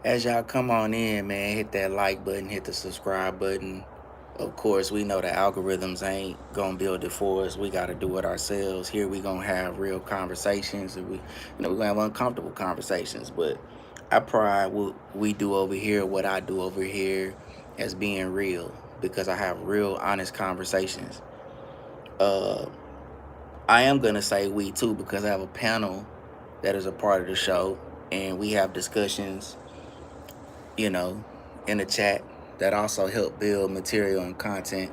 As y'all come on in, man, hit that like button, hit the subscribe button. Of course, we know the algorithms ain't gonna build it for us. We gotta do it ourselves. Here we gonna have real conversations, and we gonna have uncomfortable conversations. But I pride what we do over here, what I do over here, as being real because I have real, honest conversations. Uh, I am gonna say we too because I have a panel that is a part of the show, and we have discussions you know, in the chat that also help build material and content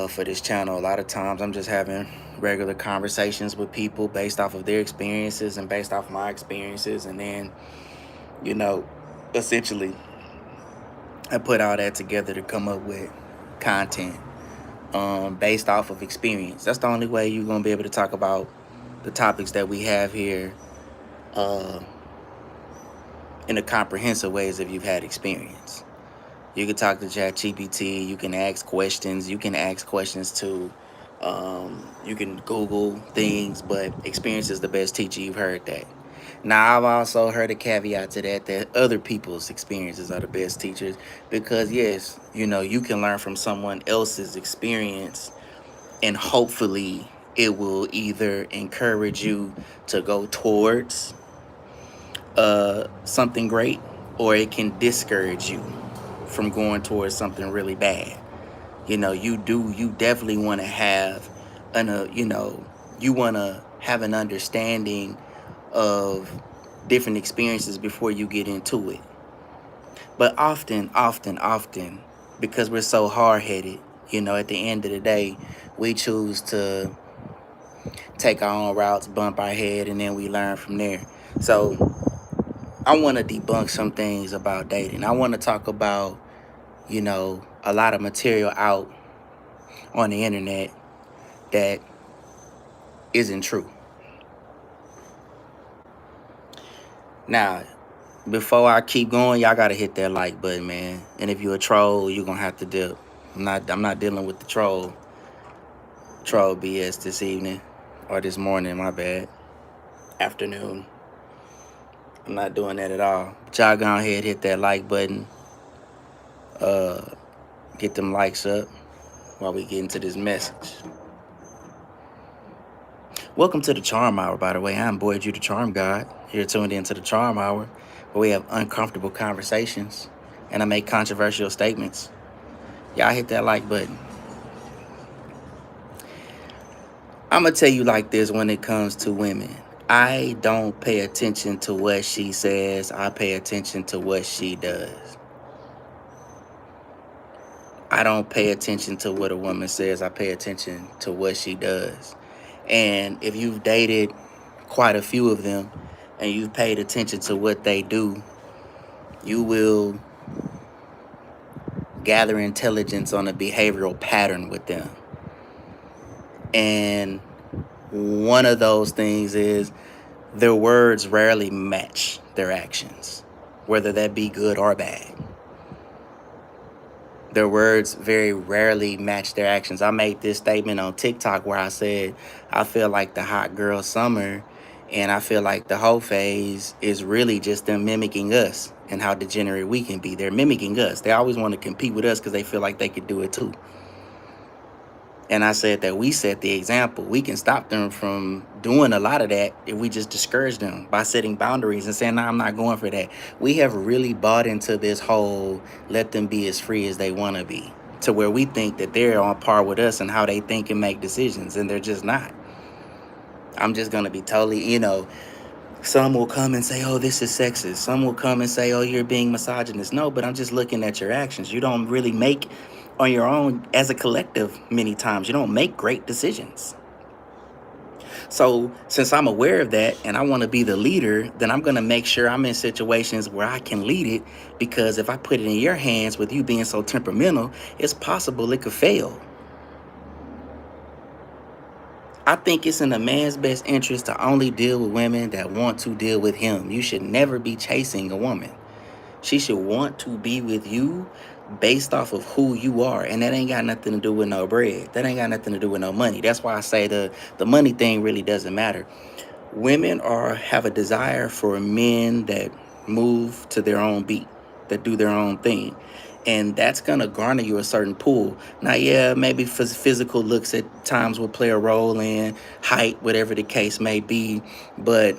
for this channel. A lot of times I'm just having regular conversations with people based off of their experiences and based off my experiences. And then, you know, essentially I put all that together to come up with content based off of experience. That's the only way you're going to be able to talk about the topics that we have here uh, in a comprehensive way as if you've had experience. You can talk to ChatGPT. You can ask questions. You can ask questions too. You can Google things, but experience is the best teacher. You've heard that. Now, I've also heard a caveat to that other people's experiences are the best teachers because, yes, you can learn from someone else's experience and hopefully it will either encourage you to go towards something great or it can discourage you from going towards something really bad. You definitely want to have you want to have an understanding of different experiences before you get into it. But often, because we're so hard headed, at the end of the day, we choose to take our own routes, bump our head, and then we learn from there. So I want to debunk some things about dating. I want to talk about, a lot of material out on the internet that isn't true. Now, before I keep going, y'all gotta hit that like button, man. And if you're a troll, you're gonna have to dip. I'm not dealing with the troll BS this evening or this morning, my bad. Afternoon. I'm not doing that at all. But y'all go ahead, hit that like button. Uh get them likes up while we get into this message. Welcome to the Charm Hour, by the way. I'm Boyd, you the Charm God. You're tuned into the Charm Hour, where we have uncomfortable conversations and I make controversial statements. Y'all hit that like button. I'm going to tell you like this when it comes to women. I don't pay attention to what she says. I pay attention to what she does. I don't pay attention to what a woman says. I pay attention to what she does. And if you've dated quite a few of them and you've paid attention to what they do, you will gather intelligence on a behavioral pattern with them. And one of those things is their words rarely match their actions, whether that be good or bad. Their words very rarely match their actions. I made this statement on TikTok where I said, I feel like the hot girl summer and I feel like the hoe phase is really just them mimicking us and how degenerate we can be. They're mimicking us. They always want to compete with us because they feel like they could do it too. And I said that we set the example. We can stop them from doing a lot of that if we just discourage them by setting boundaries and saying, no, I'm not going for that. We have really bought into this whole let them be as free as they want to be, to where we think that they're on par with us and how they think and make decisions, and they're just not. I'm just going to be totally, some will come and say, oh, this is sexist. Some will come and say, oh, you're being misogynist. No, but I'm just looking at your actions. You don't really make on your own as a collective many times. You don't make great decisions. So since I'm aware of that and I want to be the leader, then I'm going to make sure I'm in situations where I can lead it, because if I put it in your hands with you being so temperamental, it's possible it could fail. I think it's in a man's best interest to only deal with women that want to deal with him. You should never be chasing a woman. She should want to be with you based off of who you are. And that ain't got nothing to do with no bread. That ain't got nothing to do with no money. That's why I say the money thing really doesn't matter. Women have a desire for men that move to their own beat, that do their own thing. And that's going to garner you a certain pool. Now, yeah, maybe physical looks at times will play a role in height, whatever the case may be. But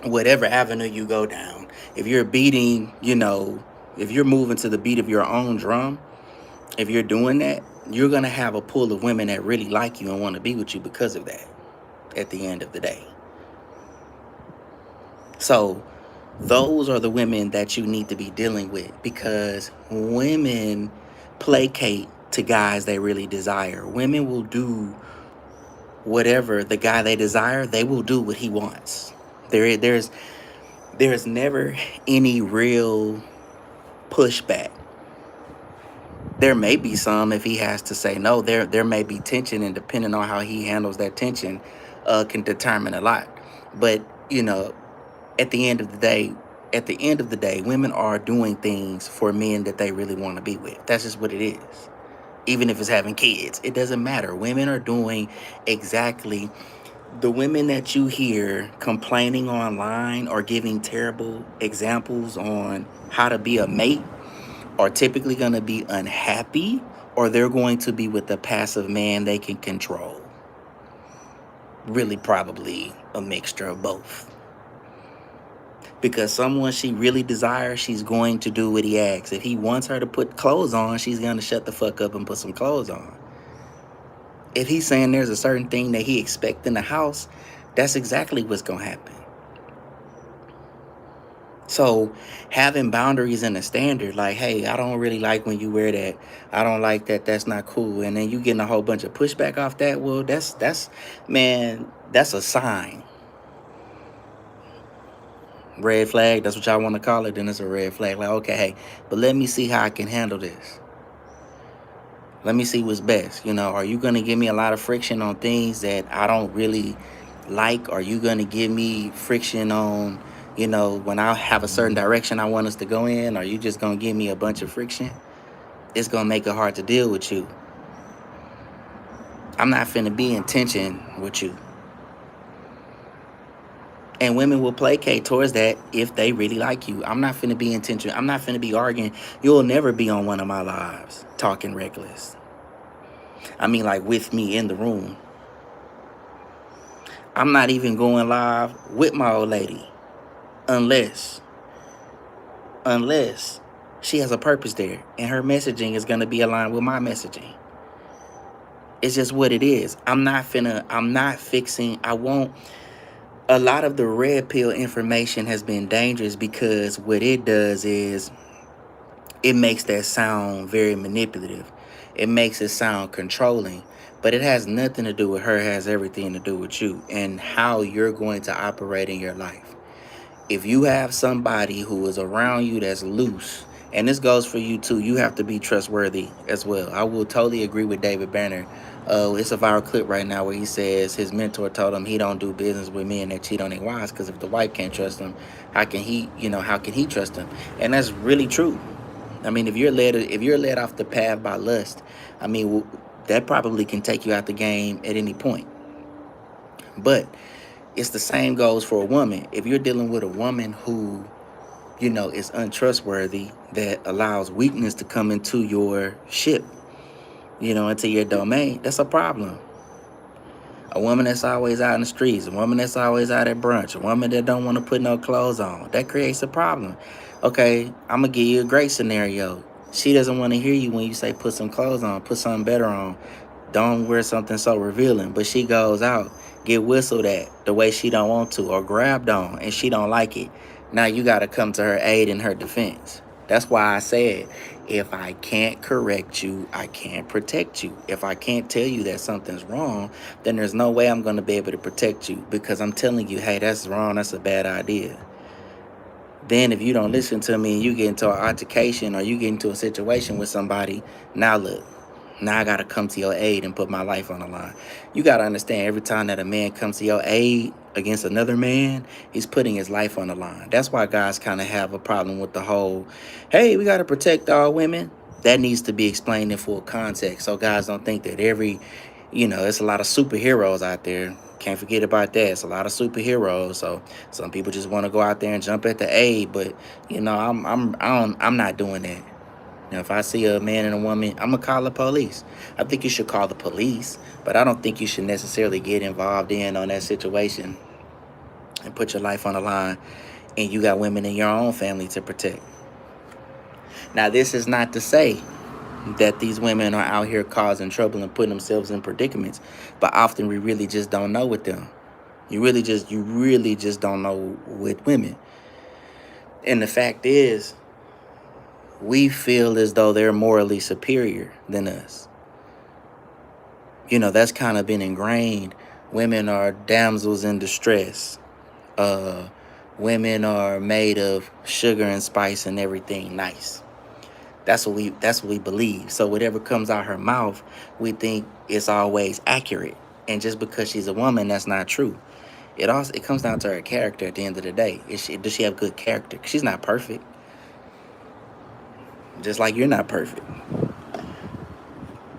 whatever avenue you go down, if you're beating, if you're moving to the beat of your own drum, if you're doing that, you're going to have a pool of women that really like you and want to be with you because of that at the end of the day. So those are the women that you need to be dealing with, because women placate to guys they really desire. Women will do whatever the guy they desire, they will do what he wants. There's never any real pushback. There may be some if he has to say no. There may be tension, and depending on how he handles that tension, can determine a lot. But at the end of the day, women are doing things for men that they really want to be with. That's just what it is. Even if it's having kids, it doesn't matter. Women are doing exactly. The women that you hear complaining online or giving terrible examples on how to be a mate are typically going to be unhappy, or they're going to be with a passive man they can control. Really, probably a mixture of both. Because someone she really desires, she's going to do what he asks. If he wants her to put clothes on, she's going to shut the fuck up and put some clothes on. If he's saying there's a certain thing that he expects in the house, that's exactly what's going to happen. So having boundaries and a standard, like, hey, I don't really like when you wear that. I don't like that. That's not cool. And then you getting a whole bunch of pushback off that. Well, that's a sign. Red flag, that's what y'all want to call it. Then it's a red flag. Like, okay, hey, but let me see how I can handle this. Let me see what's best. Are you going to give me a lot of friction on things that I don't really like? Are you going to give me friction on, when I have a certain direction I want us to go in? Are you just going to give me a bunch of friction? It's going to make it hard to deal with you. I'm not finna be in tension with you. And women will placate towards that if they really like you. I'm not finna be in tension. I'm not finna be arguing. You'll never be on one of my lives talking reckless. I mean, like, with me in the room. I'm not even going live with my old lady unless she has a purpose there and her messaging is going to be aligned with my messaging. It's just what it is. I'm not fixing. A lot of the red pill information has been dangerous because what it does is it makes that sound very manipulative. It makes it sound controlling, but it has nothing to do with her. It has everything to do with you and how you're going to operate in your life. If you have somebody who is around you that's loose, and this goes for you too, you have to be trustworthy as well. I will totally agree with David Banner. It's a viral clip right now where he says his mentor told him he don't do business with men that cheat on their wives, because if the wife can't trust him, how can he trust him? And that's really true. I mean, if you're led off the path by lust, I mean, that probably can take you out the game at any point. But it's the same goes for a woman. If you're dealing with a woman who, is untrustworthy, that allows weakness to come into your ship, into your domain, that's a problem. A woman that's always out in the streets, a woman that's always out at brunch, a woman that don't want to put no clothes on, that creates a problem. Okay, I'm going to give you a great scenario. She doesn't want to hear you when you say put some clothes on, put something better on. Don't wear something so revealing. But she goes out, get whistled at the way she don't want to, or grabbed on, and she don't like it. Now you got to come to her aid in her defense. That's why I said, if I can't correct you, I can't protect you. If I can't tell you that something's wrong, then there's no way I'm going to be able to protect you, because I'm telling you, hey, that's wrong. That's a bad idea. Then if you don't listen to me and you get into an altercation or you get into a situation with somebody, now look, now I got to come to your aid and put my life on the line. You got to understand, every time that a man comes to your aid against another man, he's putting his life on the line. That's why guys kind of have a problem with the whole, hey, we got to protect all women. That needs to be explained in full context, so guys don't think that every It's a lot of superheroes out there. Can't forget about that. It's a lot of superheroes. So some people just want to go out there and jump at the A, but I'm not doing that. Now, if I see a man and a woman, I'm gonna call the police. I think you should call the police, but I don't think you should necessarily get involved in on that situation and put your life on the line. And you got women in your own family to protect. Now, this is not to say that these women are out here causing trouble and putting themselves in predicaments, but often we really just don't know with them. You really just don't know with women. And the fact is, we feel as though they're morally superior than us. That's kind of been ingrained. Women are damsels in distress. Uh, Women are made of sugar and spice and everything nice. That's what we believe. So whatever comes out her mouth, we think it's always accurate. And just because she's a woman, that's not true. It comes down to her character at the end of the day. Does she have good character? 'Cause she's not perfect. Just like you're not perfect.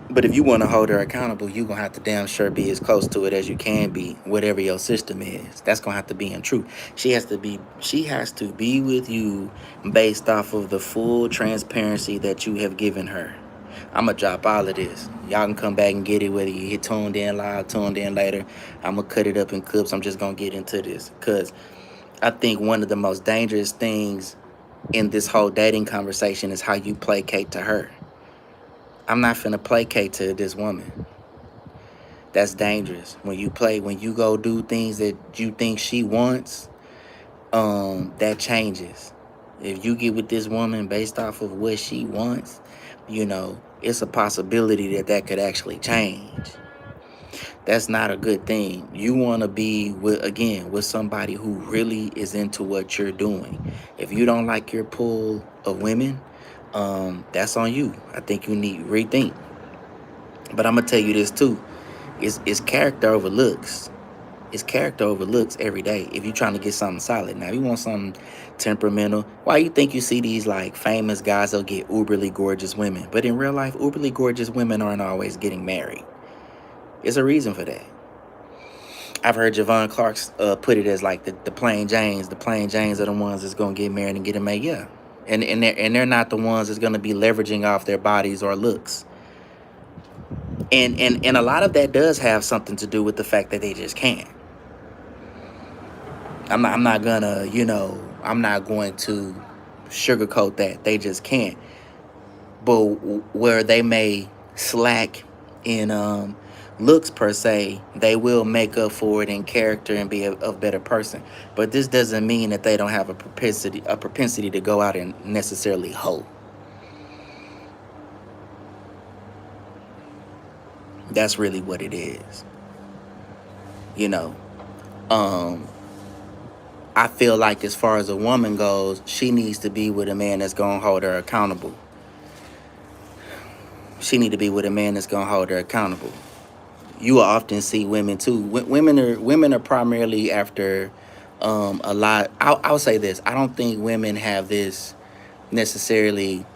But if you want to hold her accountable, you're going to have to damn sure be as close to it as you can be, whatever your system is. That's going to have to be in truth. She has to be with you based off of the full transparency that you have given her. I'm going to drop all of this. Y'all can come back and get it, whether you hit tuned in live, tuned in later. I'm going to cut it up in clips. I'm just going to get into this because I think one of the most dangerous things in this whole dating conversation is how you placate to her. I'm not finna placate to this woman. That's dangerous. When you go do things that you think she wants, that changes. If you get with this woman based off of what she wants, it's a possibility that could actually change. That's not a good thing. You want to be with somebody who really is into what you're doing. If you don't like your pool of women, that's on you. I think you need rethink. But I'm gonna tell you this too: it's character over looks. It's character over looks every day. If you're trying to get something solid, now if you want something temperamental, why you think you see these like famous guys that'll get uberly gorgeous women, but in real life, uberly gorgeous women aren't always getting married. There's a reason for that. I've heard Javon Clark's put it as like the plain Janes. The plain Janes are the ones that's gonna get married and get a mate. Yeah, and they're not the ones that's gonna be leveraging off their bodies or looks. And a lot of that does have something to do with the fact that they just can't. I'm not going to sugarcoat that. They just can't. But where they may slack in looks per se, they will make up for it in character and be a better person. But this doesn't mean that they don't have a propensity to go out and necessarily hoe. That's really what it is. You know. I feel like as far as a woman goes, she needs to be with a man that's gonna hold her accountable. She need to be with a man that's gonna hold her accountable. You will often see women too. Women are primarily after a lot. I'll say this: I don't think women have this necessarily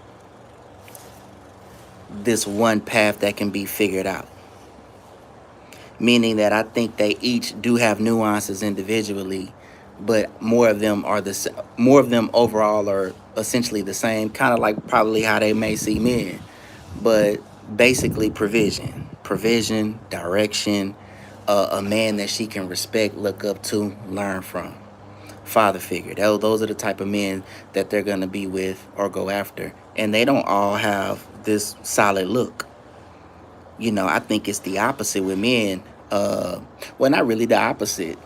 this one path that can be figured out. Meaning that I think they each do have nuances individually, but more of them overall are essentially the same, kind of like probably how they may see men, but basically provision, direction, a man that she can respect, look up to, learn from. Father figure. Those are the type of men that they're gonna be with or go after, and they don't all have this solid look. I think it's the opposite with men. Well, not really the opposite.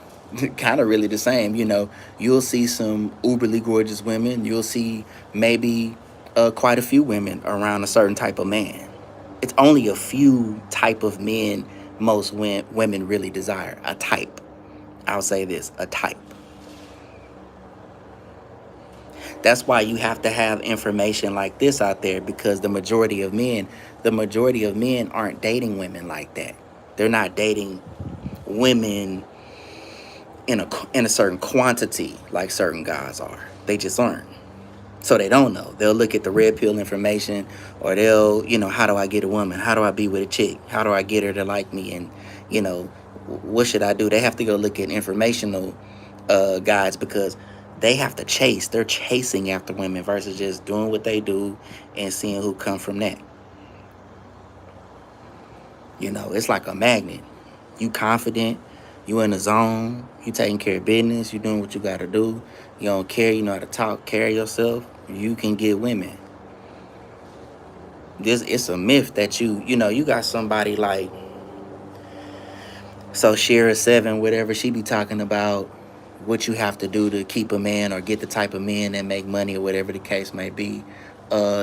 Kind of really the same. You'll see some uberly gorgeous women. You'll see maybe quite a few women around a certain type of man. It's only a few type of men most women really desire. A type. I'll say this: a type. That's why you have to have information like this out there, because the majority of men aren't dating women like that. They're not dating women in a certain quantity like certain guys are. They just aren't. So they don't know. They'll look at the red pill information, or they'll, how do I get a woman? How do I be with a chick? How do I get her to like me? And, you know, what should I do? They have to go look at informational guides, because they have to chase. They're chasing after women versus just doing what they do and seeing who come from that. It's like a magnet. You confident, you in the zone, you taking care of business, you doing what you got to do. You don't care, you know how to talk, carry yourself. You can get women. It's a myth that you got somebody like, so Shira Seven, whatever, she be talking about what you have to do to keep a man or get the type of men that make money or whatever the case may be.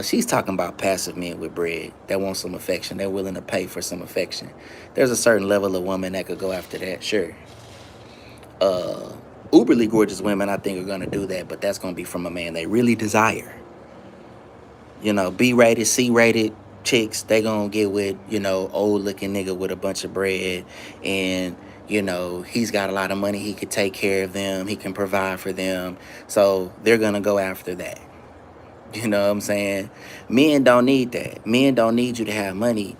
She's talking about passive men with bread that want some affection. They're willing to pay for some affection. There's a certain level of woman that could go after that, sure. Uberly gorgeous women, I think, are gonna do that, but that's gonna be from a man they really desire. B rated, C rated chicks, they gonna get with, old looking nigga with a bunch of bread, and he's got a lot of money, he could take care of them, he can provide for them. So they're gonna go after that. You know what I'm saying? Men don't need that. Men don't need you to have money.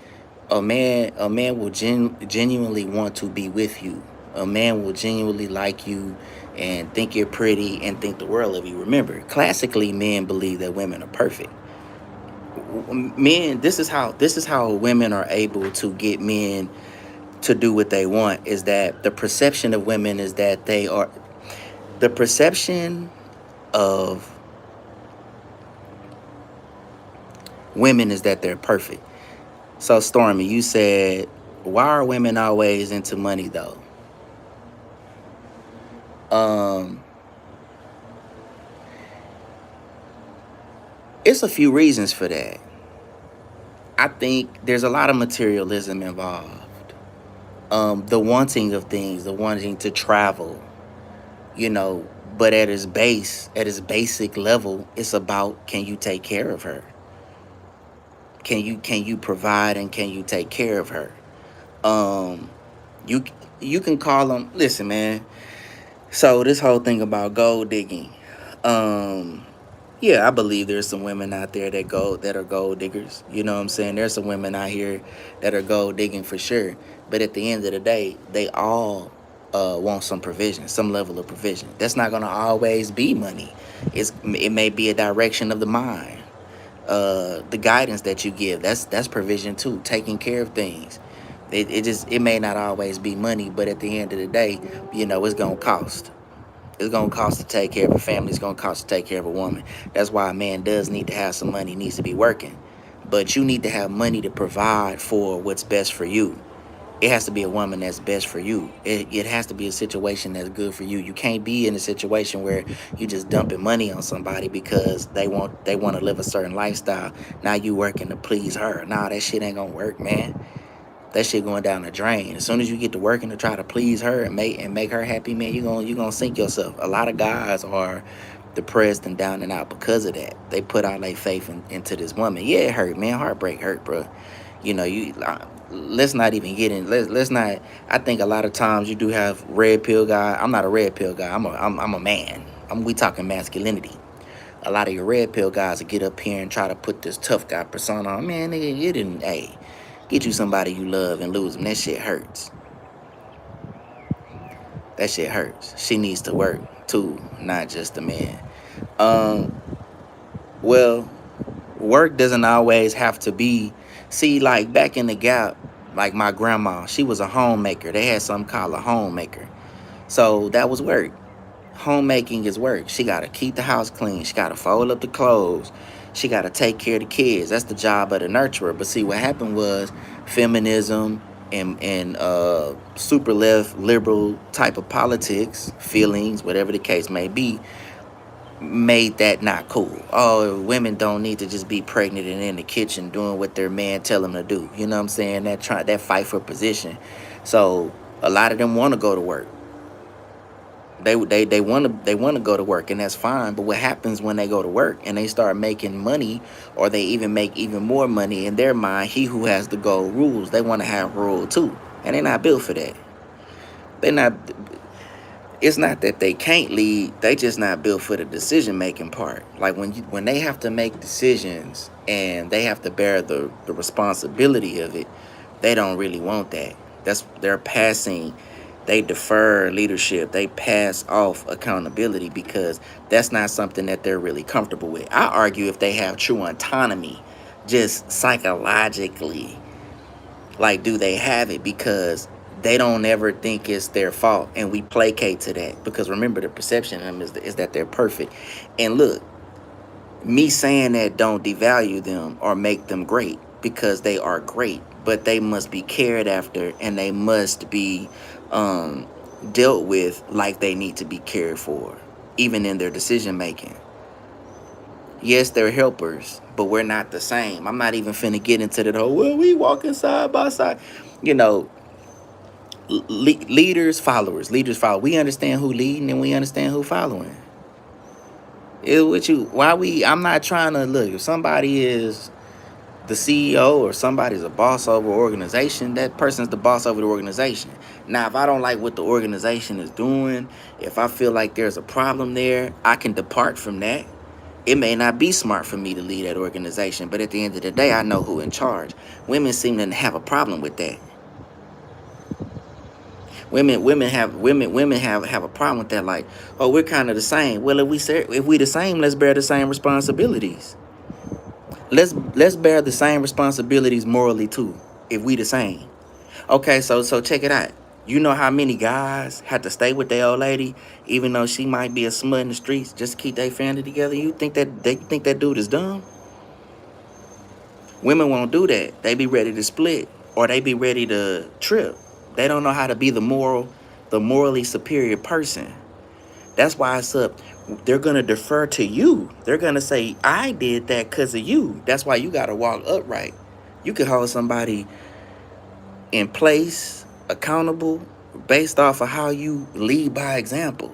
A man will genuinely want to be with you. A man will genuinely like you and think you're pretty and think the world of you. Remember, classically, men believe that women are perfect. Men, this is how women are able to get men to do what they want, is that the perception of women is that they are, the perception of women is that they're perfect. So Stormy, you said, why are women always into money though? um it's a few reasons for that. I think there's a lot of materialism involved. The wanting of things, the wanting to travel, you know, but at its basic level, it's about, can you take care of her? Can you provide, and can you take care of her? Um you you can call them, listen, man. So this whole thing about gold digging, um yeah, I believe there's some women out there that are gold diggers. You know what I'm saying? There's some women out here that are gold digging for sure. But at the end of the day, they all want some provision, some level of provision. That's not gonna always be money. It may be a direction of the mind, the guidance that you give. That's provision too. Taking care of things. It may not always be money, but at the end of the day, it's gonna cost. It's gonna cost to take care of a family. It's gonna cost to take care of a woman. That's why a man does need to have some money. He needs to be working, but you need to have money to provide for what's best for you. It has to be a woman that's best for you. It has to be a situation that's good for you. You can't be in a situation where you just dumping money on somebody because they want to live a certain lifestyle. Now you working to please her. Nah, that shit ain't gonna work, man. That shit going down the drain. As soon as you get to working to try to please her and make her happy, man, you gonna sink yourself. A lot of guys are depressed and down and out because of that. They put all their faith into this woman. Yeah, it hurt, man. Heartbreak hurt, bro. Let's not even get in. Let's not. I think a lot of times you do have red pill guy. I'm not a red pill guy. I'm a man. We talking masculinity. A lot of your red pill guys will get up here and try to put this tough guy persona on. Man, nigga, you didn't. Hey, get you somebody you love and lose them. That shit hurts. That shit hurts. She needs to work too, not just a man. Um, well, work doesn't always have to be. See, like back in the gap, like my grandma, she was a homemaker. They had something called a homemaker. So that was work. Homemaking is work. She got to keep the house clean. She got to fold up the clothes. She got to take care of the kids. That's the job of the nurturer. But see, what happened was feminism and super left liberal type of politics, feelings, whatever the case may be, made that not cool. Oh, women don't need to just be pregnant and in the kitchen doing what their man tell them to do. You know what I'm saying? That fight for position. So a lot of them want to go to work. They want to go to work, and that's fine. But what happens when they go to work and they start making money, or they even make even more money? In their mind, he who has the gold rules. They want to have rule too, and they're not built for that. They're not. It's not that they can't lead, they just not built for the decision making part. Like when they have to make decisions and they have to bear the responsibility of it, they don't really want that. That's they're passing, they defer leadership, they pass off accountability because that's not something that they're really comfortable with. I argue if they have true autonomy, just psychologically, like, do they have it? Because they don't ever think it's their fault, and we placate to that because remember the perception of them is that they're perfect. And look, me saying that don't devalue them or make them great, because they are great, but they must be cared after and they must be um, dealt with like they need to be cared for, even in their decision making. Yes, they're helpers, but we're not the same. I'm not even finna get into that whole, well, we walking side by side. You know, leaders, followers, leaders follow. We understand who leading and we understand who following. It with you. Why we? I'm not trying to look. If somebody is the CEO or somebody's a boss over an organization, that person's the boss over the organization. Now, if I don't like what the organization is doing, if I feel like there's a problem there, I can depart from that. It may not be smart for me to lead that organization, but at the end of the day, I know who in charge. Women seem to have a problem with that. Women have a problem with that. Like, oh, we're kind of the same. Well, if we the same, let's bear the same responsibilities. Let's bear the same responsibilities morally too. If we the same, okay. So check it out. You know how many guys had to stay with their old lady, even though she might be a smut in the streets, just to keep their family together? You think that they think that dude is dumb? Women won't do that. They be ready to split or they be ready to trip. They don't know how to be the morally superior person. That's why it's up. They're gonna defer to you. They're gonna say, "I did that because of you." That's why you gotta walk upright. You can hold somebody in place, accountable, based off of how you lead by example.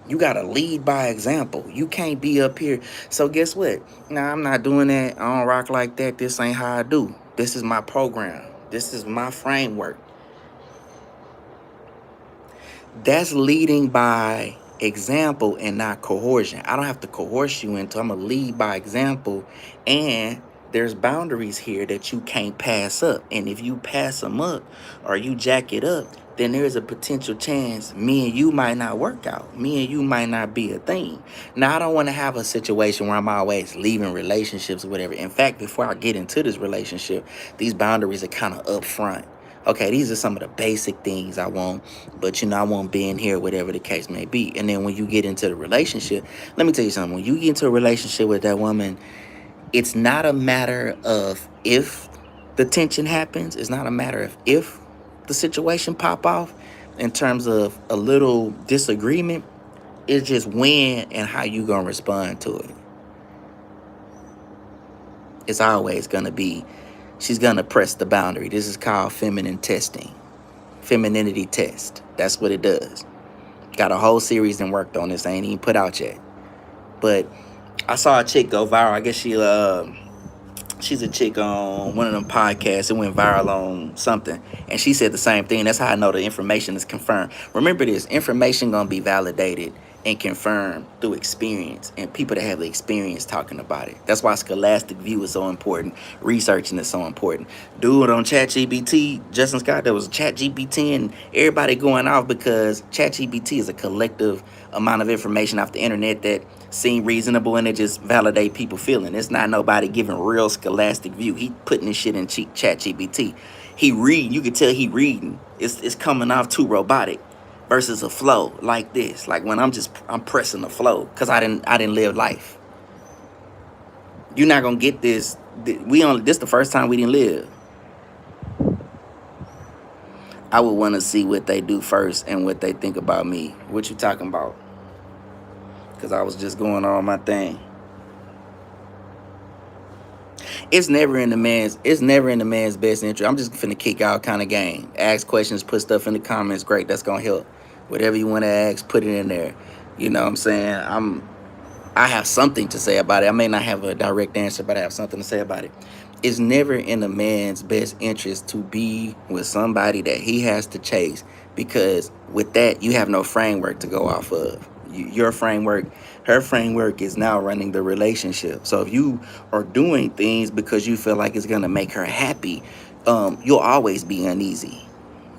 You gotta lead by example. You can't be up here. So guess what? Nah, I'm not doing that. I don't rock like that. This ain't how I do. This is my program. This is my framework. That's leading by example and not coercion. I don't have to coerce you into. I'm gonna lead by example, and there's boundaries here that you can't pass up. And if you pass them up or you jack it up, then there's a potential chance me and you might not work out. Me and you might not be a thing. Now, I don't want to have a situation where I'm always leaving relationships or whatever. In fact, before I get into this relationship, these boundaries are kind of upfront. Okay, these are some of the basic things I want, but I won't be in here, whatever the case may be. And then when you get into the relationship, let me tell you something. When you get into a relationship with that woman, it's not a matter of if the tension happens. It's not a matter of if the situation pop off in terms of a little disagreement. It's just when and how you gonna respond to it. It's always gonna be, she's gonna press the boundary. This is called feminine testing. Femininity test. That's what it does. Got a whole series and worked on this. I ain't even put out yet. But I saw a chick go viral. I guess she's a chick on one of them podcasts. It went viral on something. And she said the same thing. That's how I know the information is confirmed. Remember this, information gonna be validated and confirmed through experience and people that have the experience talking about it. That's why scholastic view is so important. Researching is so important. Dude on ChatGPT, Justin Scott, there was ChatGPT and everybody going off because ChatGPT is a collective amount of information off the internet that seem reasonable and it just validate people feeling. It's not nobody giving real scholastic view. He putting this shit in ChatGPT. He reading. You can tell he reading. It's coming off too robotic versus a flow like this. Like when I'm pressing the flow because I didn't live life. You're not gonna get this. This the first time we didn't live. I would want to see what they do first and what they think about me. What you talking about? Because I was just going on my thing. It's never in the man's best interest. I'm just finna kick out kind of game. Ask questions, put stuff in the comments. Great, that's gonna help. Whatever you want to ask, put it in there. You know what I'm saying? I have something to say about it. I may not have a direct answer, but I have something to say about it. It's never in a man's best interest to be with somebody that he has to chase, because with that you have no framework to go off of. Your framework, her framework is now running the relationship. So if you are doing things because you feel like it's gonna make her happy, you'll always be uneasy.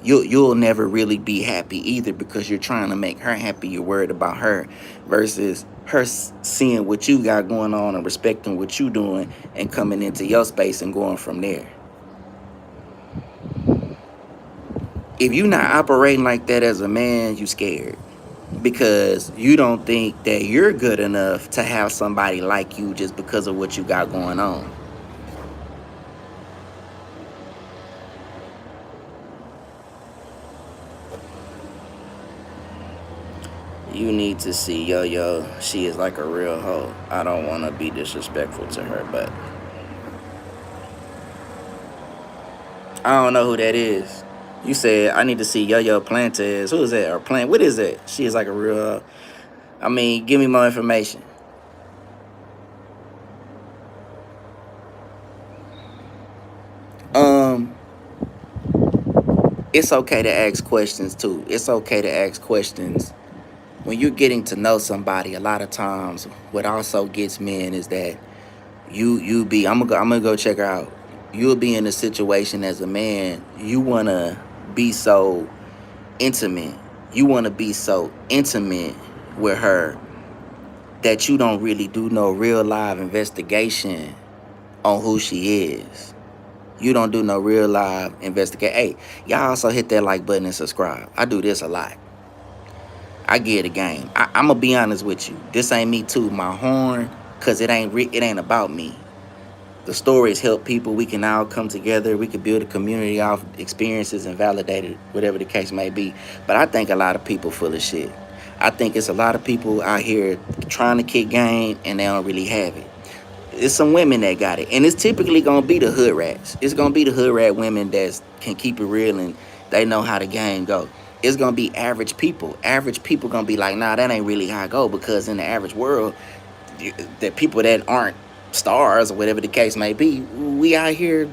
You'll never really be happy either, because you're trying to make her happy. You're worried about her, versus her seeing what you got going on and respecting what you doing and coming into your space and going from there. If you're not operating like that as a man, you scared, because you don't think that you're good enough to have somebody like you just because of what you got going on. You need to see Yo Yo. She is like a real hoe. I don't want to be disrespectful to her, but I don't know who that is. You said I need to see Yo Yo Plantes. Who is that? Or Plant? What is that? She is like a real. I mean, give me more information. Um, it's okay to ask questions too. It's okay to ask questions when you're getting to know somebody. A lot of times, what also gets men is that you be. I'm gonna go check her out. You'll be in a situation as a man. You wanna be so intimate. You wanna be so intimate with her that you don't really do no real live investigation on who she is. You don't do no real live investigate. Hey, y'all also hit that like button and subscribe. I do this a lot. I get a game. I'm gonna be honest with you. This ain't me too my horn, cause it ain't about me. The stories help people. We can all come together. We can build a community off experiences and validate it, whatever the case may be. But I think a lot of people full of shit. I think it's a lot of people out here trying to kick game and they don't really have it. It's some women that got it, and it's typically gonna be the hood rats. It's gonna be the hood rat women that can keep it real and they know how the game go. It's gonna be average people. Average people gonna be like, nah, that ain't really how I go, because in the average world, the people that aren't stars or whatever the case may be, we out here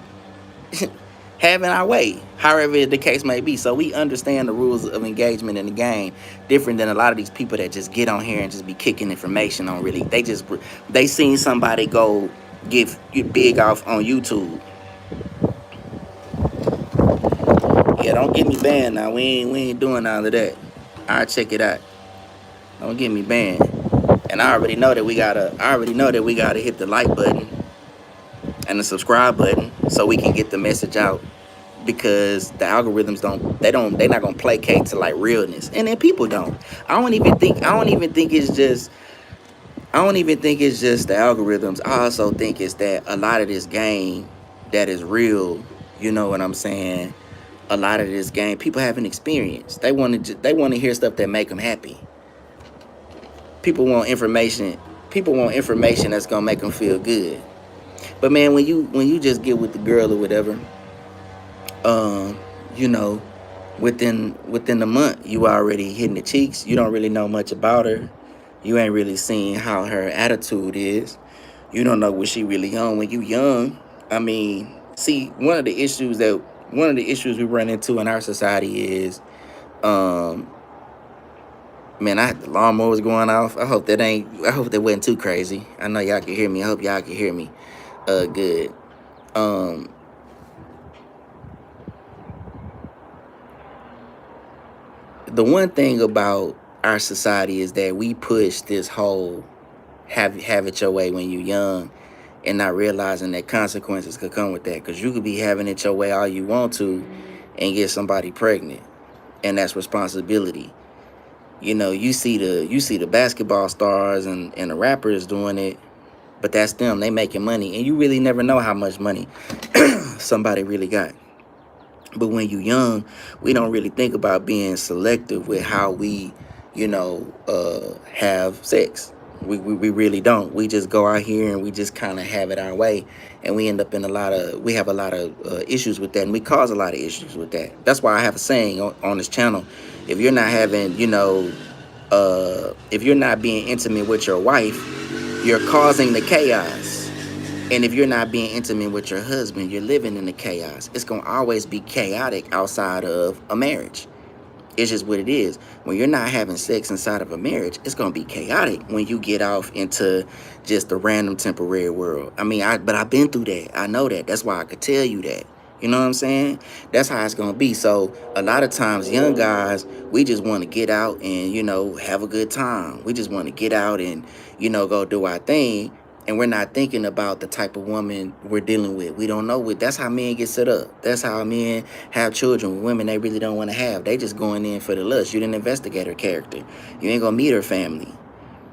having our way, however the case may be. So we understand the rules of engagement in the game different than a lot of these people that just get on here and just be kicking information on. Really, they seen somebody go get big off on YouTube. Yeah, don't get me banned now. We ain't doing all of that. I'll check it out. Don't get me banned. And I already know that we gotta hit the like button and the subscribe button so we can get the message out, because the algorithms they're not gonna placate to like realness, and then people don't. I don't even think it's just the algorithms. I also think it's that a lot of this game that is real, you know what I'm saying? A lot of this game people haven't experienced. They want to hear stuff that make them happy. People want information. People want information that's gonna make them feel good. But man, when you just get with the girl or whatever, um, you know, within the month, you already hitting the cheeks. You don't really know much about her. You ain't really seeing how her attitude is. You don't know what she really on when you young. I mean, see, one of the issues we run into in our society is, um, man, the lawnmower's going off. I hope that wasn't too crazy. I know y'all can hear me. I hope y'all can hear me. Good. Um, the one thing about our society is that we push this whole have it your way when you young, and not realizing that consequences could come with that, because you could be having it your way all you want to and get somebody pregnant, and that's responsibility. You see the basketball stars and the rappers doing it, but that's them. They making money, and you really never know how much money somebody really got. But when you young, we don't really think about being selective with how we, have sex. We really don't. We just go out here and we just kind of have it our way, and we end up in we have a lot of issues with that, and we cause a lot of issues with that. That's why I have a saying on this channel: if you're not having, if you're not being intimate with your wife, you're causing the chaos. And if you're not being intimate with your husband, you're living in the chaos. It's going to always be chaotic outside of a marriage. It's just what it is. When you're not having sex inside of a marriage, it's gonna be chaotic when you get off into just the random temporary world. I mean, but I've been through that. I know that. That's why I could tell you that. You know what I'm saying? That's how it's gonna be. So a lot of times, young guys, we just want to get out and have a good time. We just want to get out and go do our thing. And we're not thinking about the type of woman we're dealing with. We don't know what. That's how men get set up. That's how men have children with women they really don't want to have. They just going in for the lust. You didn't investigate her character. You ain't gonna meet her family.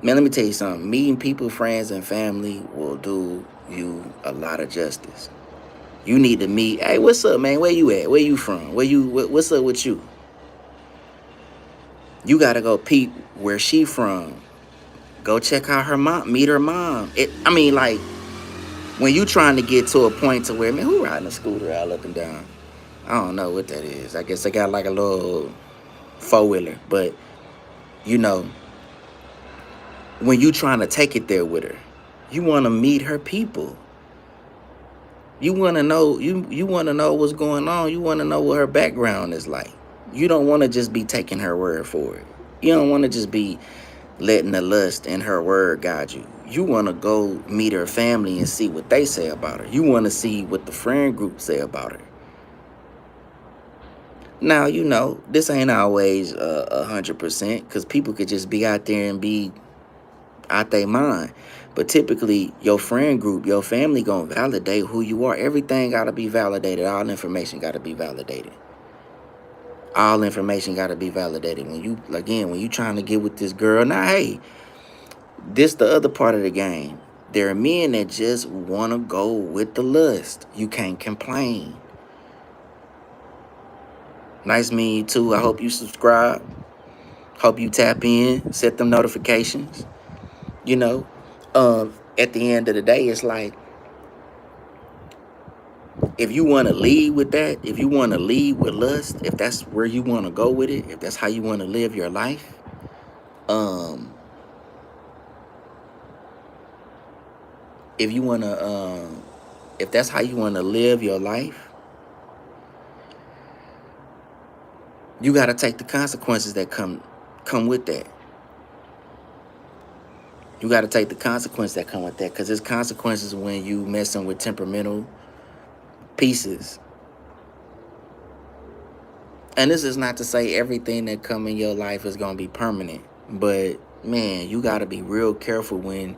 Man, let me tell you something. Meeting people, friends, and family will do you a lot of justice. You need to meet. Hey, what's up, man? Where you at? Where you from? What's up with you? You gotta go peep where she from. Go check out her mom. Meet her mom. Like, when you trying to get to a point to where, man, who riding a scooter all up and down? I don't know what that is. I guess they got like a little four-wheeler. But, when you trying to take it there with her, you want to meet her people. You want to know, you want to know what's going on. You want to know what her background is like. You don't want to just be taking her word for it. You don't want to just be letting the lust and her word guide you. You want to go meet her family and see what they say about her. You want to see what the friend group say about her. Now, this ain't always 100% because people could just be out there and be out their mind. But typically, your friend group, your family gonna validate who you are. Everything gotta be validated. All information gotta be validated. All information gotta be validated. When you trying to get with this girl, now, hey, this the other part of the game. There are men that just want to go with the lust. You can't complain. Nice meeting you too. I hope you subscribe. Hope you tap in. Set them notifications. At the end of the day, it's like, if you want to lead with that, if you want to lead with lust, if that's where you want to go with it, if that's how you want to live your life, if that's how you want to live your life, you got to take the consequences that come with that. You got to take the consequences that come with that, because there's consequences when you messing with temperamental pieces. And this is not to say everything that come in your life is going to be permanent, but man, you got to be real careful when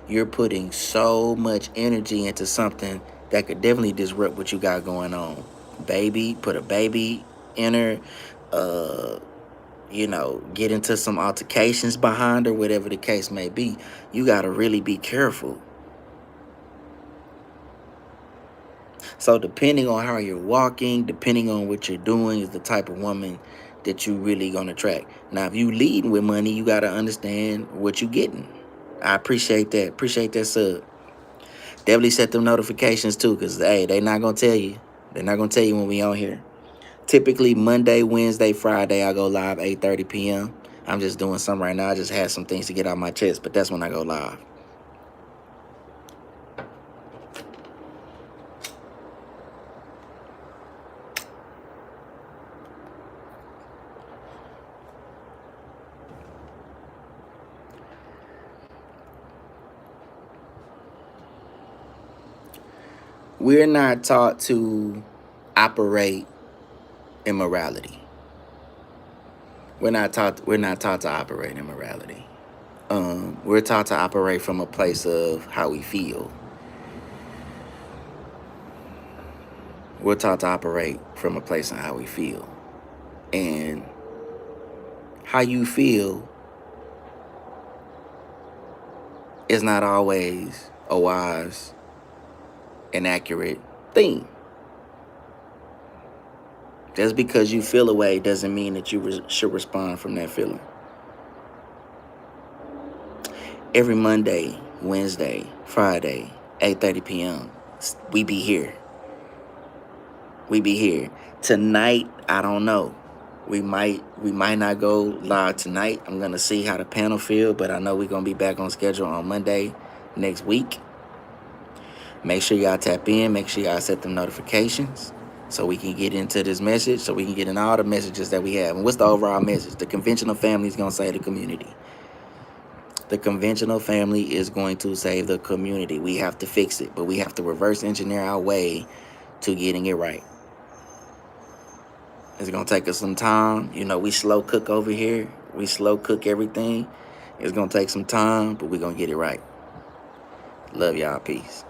you're putting so much energy into something that could definitely disrupt what you got going on. Put a baby in her, get into some altercations behind her, whatever the case may be. You got to really be careful. So depending on how you're walking, depending on what you're doing, is the type of woman that you really gonna attract. Now, if you leading with money, you gotta understand what you're getting. I appreciate that. Appreciate that sub. Definitely set them notifications too, because hey, they not gonna tell you. They're not gonna tell you when we on here. Typically Monday, Wednesday, Friday, I go live 8:30 p.m. I'm just doing something right now. I just had some things to get out my chest, but that's when I go live. We're not taught to operate immorality. We're not taught to operate immorality. We're taught to operate from a place of how we feel. We're taught to operate from a place of how we feel. And how you feel is not always a wise and accurate thing. Just because you feel a way doesn't mean that you should respond from that feeling. Every Monday, Wednesday, Friday, 8:30 p.m., we be here. We be here. Tonight, I don't know. We might not go live tonight. I'm gonna see how the panel feel, but I know we're gonna be back on schedule on Monday next week. Make sure y'all tap in. Make sure y'all set them notifications so we can get into this message, so we can get in all the messages that we have. And what's the overall message? The conventional family is going to save the community. The conventional family is going to save the community. We have to fix it, but we have to reverse engineer our way to getting it right. It's going to take us some time. You know, we slow cook over here. We slow cook everything. It's going to take some time, but we're going to get it right. Love y'all. Peace.